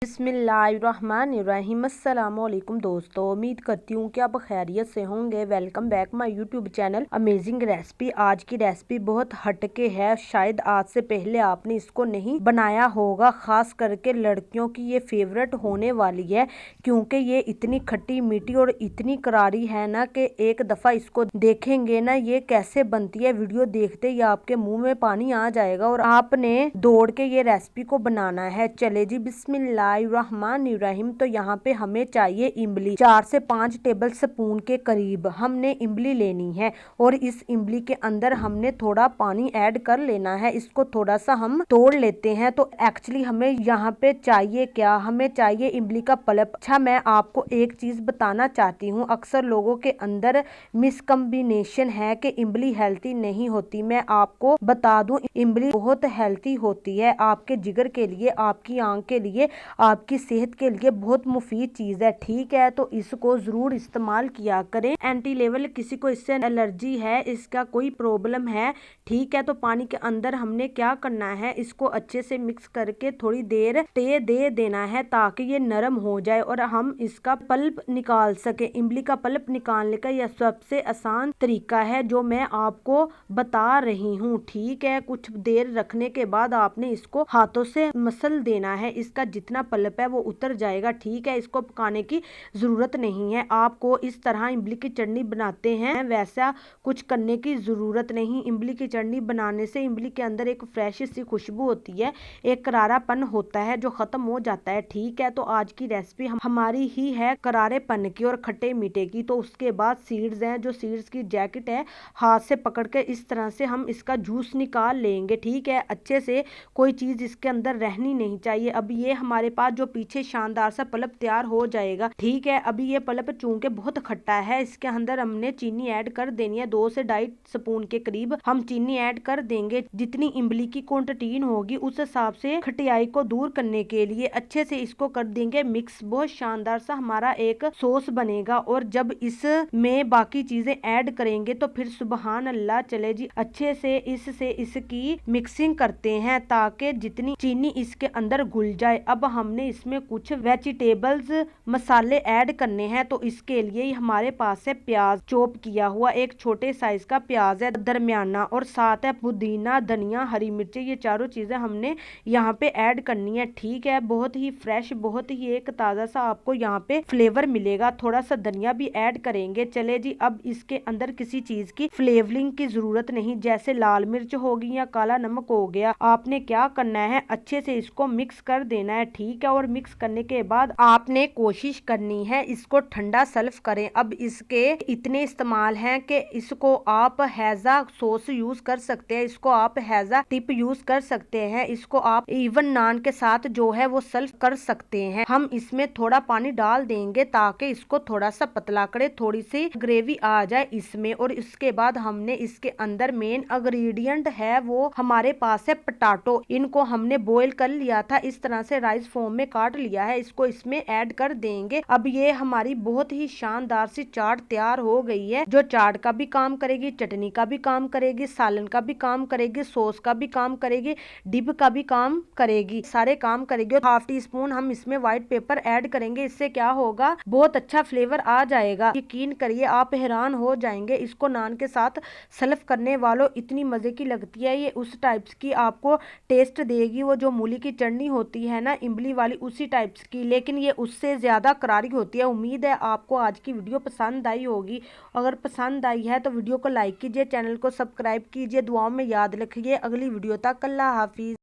बिस्मिल्लाहिर्रहमानिर्रहीम। अस्सलामुअलैकुम दोस्तों, उम्मीद करती हूँ कि आप खैरियत से होंगे। Welcome back my YouTube channel amazing recipe. आज की रेसिपी बहुत हटके है, शायद आज से पहले आपने इसको नहीं बनाया होगा। खास करके लड़कियों की ये फेवरेट होने वाली है, क्योंकि ये इतनी खट्टी मीठी और इतनी करारी है ना कि एक दफ़ा इसको देखेंगे ना ये कैसे बनती है, वीडियो देखते ही आपके मुँह में पानी आ जाएगा और आपने दौड़ के ये रेसिपी को बनाना है। चले जी बिस्मिल्लाहिर्रहमानिर्रहीम। तो यहाँ पे हमें चाहिए इमली, 4 से 5 टेबल स्पून के करीब हमने इमली लेनी है और इस इमली के अंदर हमने थोड़ा पानी ऐड कर लेना है। इसको थोड़ा सा हम तोड़ लेते हैं। तो एक्चुअली हमें यहाँ पे चाहिए क्या, हमें चाहिए इमली का पल्प। अच्छा, मैं आपको एक चीज बताना चाहती हूँ, अक्सर लोगों के अंदर मिसकम्बिनेशन है कि इमली हेल्थी नहीं होती। मैं आपको बता दूं, इमली बहुत हेल्थी होती है, आपके जिगर के लिए, आपकी आंख के लिए, आपकी सेहत के लिए बहुत मुफीद चीज है। ठीक है, तो इसको जरूर इस्तेमाल किया करें। एंटी लेवल किसी को इससे एलर्जी है, इसका कोई प्रॉब्लम है, ठीक है, तो पानी के अंदर हमने क्या करना है, इसको अच्छे से मिक्स करके थोड़ी देर दे देना है ताकि ये नरम हो जाए और हम इसका पल्प निकाल सके। इमली का पल्प निकालने का यह सबसे आसान तरीका है जो मैं आपको बता रही हूँ। ठीक है, कुछ देर रखने के बाद आपने इसको हाथों से मसल देना है, इसका जितना पल्प है वो उतर जाएगा। ठीक है, इसको पकाने की जरूरत नहीं है। आपको इस तरह इमली की चटनी बनाते हैं वैसा कुछ करने की जरूरत नहीं। इमली की चटनी बनाने से इमली के अंदर एक फ्रेश सी खुशबू होती है, एक करारापन होता है जो खत्म हो जाता है। ठीक है, तो आज की रेसिपी हमारी ही है करारेपन की और खट्टे मीठे की। तो उसके बाद सीड्स हैं, जो सीड्स की जैकेट है, हाथ से पकड़ के इस तरह से हम इसका जूस निकाल लेंगे। ठीक है, अच्छे से कोई चीज इसके अंदर रहनी नहीं चाहिए। अब ये हमारे पास जो पीछे शानदार सा पल्प तैयार हो जाएगा। ठीक है, अभी ये पल्प चूंकि बहुत खट्टा है, इसके अंदर हमने चीनी ऐड कर देनी है, 2 से 2.5 स्पून के करीब हम चीनी ऐड कर देंगे। जितनी इमली की क्वांटिटी होगी उस हिसाब से खटियाई को दूर करने के लिए अच्छे से इसको कर देंगे मिक्स। बहुत शानदार सा हमारा एक सॉस बनेगा और जब इसमें बाकी चीजें ऐड करेंगे तो फिर सुबहान अल्लाह। चले जी, अच्छे से इसकी मिक्सिंग करते हैं ताकि जितनी चीनी इसके अंदर घुल जाए। अब हमने इसमें कुछ वेजिटेबल्स मसाले ऐड करने हैं, तो इसके लिए हमारे पास है प्याज चॉप किया हुआ, एक छोटे साइज का प्याज है दरमियाना, और साथ है पुदीना, धनिया, हरी मिर्ची। ये चारों चीजें हमने यहाँ पे ऐड करनी है। ठीक है, बहुत ही फ्रेश, बहुत ही एक ताजा सा आपको यहाँ पे फ्लेवर मिलेगा। थोड़ा सा धनिया भी ऐड करेंगे। चले जी, अब इसके अंदर किसी चीज की फ्लेवरिंग की जरूरत नहीं, जैसे लाल मिर्च होगी या काला नमक हो गया। आपने क्या करना है, अच्छे से इसको मिक्स कर देना है। ठीक है, और मिक्स करने के बाद आपने कोशिश करनी है इसको ठंडा सर्व करें। अब इसके इतने इस्तेमाल हैं कि इसको आप हैजा सॉस यूज कर सकते हैं, इसको आप हैजा टिप यूज कर सकते हैं, इसको आप इवन नान के साथ जो है वो सर्व कर सकते हैं। हम इसमें थोड़ा पानी डाल देंगे ताकि इसको थोड़ा सा पतला करे, थोड़ी सी ग्रेवी आ जाए इसमें। और इसके बाद हमने इसके अंदर मेन इंग्रेडिएंट है वो हमारे पास है पटाटो। इनको हमने बॉईल कर लिया था, इस तरह से राइस फॉर्म में काट लिया है, इसको इसमें ऐड कर देंगे। अब ये हमारी बहुत ही शानदार सी चाट तैयार हो गई है, जो चाट का भी काम करेगी, चटनी का भी काम करेगी, सालन का भी काम करेगी, सॉस का भी काम करेगी, डिप का भी काम करेगी, सारे काम करेगी। और हाफ टी स्पून हम इसमें व्हाइट पेपर ऐड करेंगे, इससे क्या होगा, बहुत अच्छा फ्लेवर आ जाएगा। यकीन करिए आप हैरान हो जाएंगे। इसको नान के साथ सर्व करने वालों इतनी मजे की लगती है, ये उस टाइप्स की आपको टेस्ट देगी, वो जो मूली की चटनी होती है ना इमली वाली, उसी टाइप्स की, लेकिन ये उससे ज्यादा करारी होती है। उम्मीद है आपको आज की वीडियो पसंद आई होगी। अगर पसंद आई है तो वीडियो को लाइक कीजिए, चैनल को सब्सक्राइब कीजिए, दुआओं में याद रखिए। अगली वीडियो तक अल्लाह हाफिज।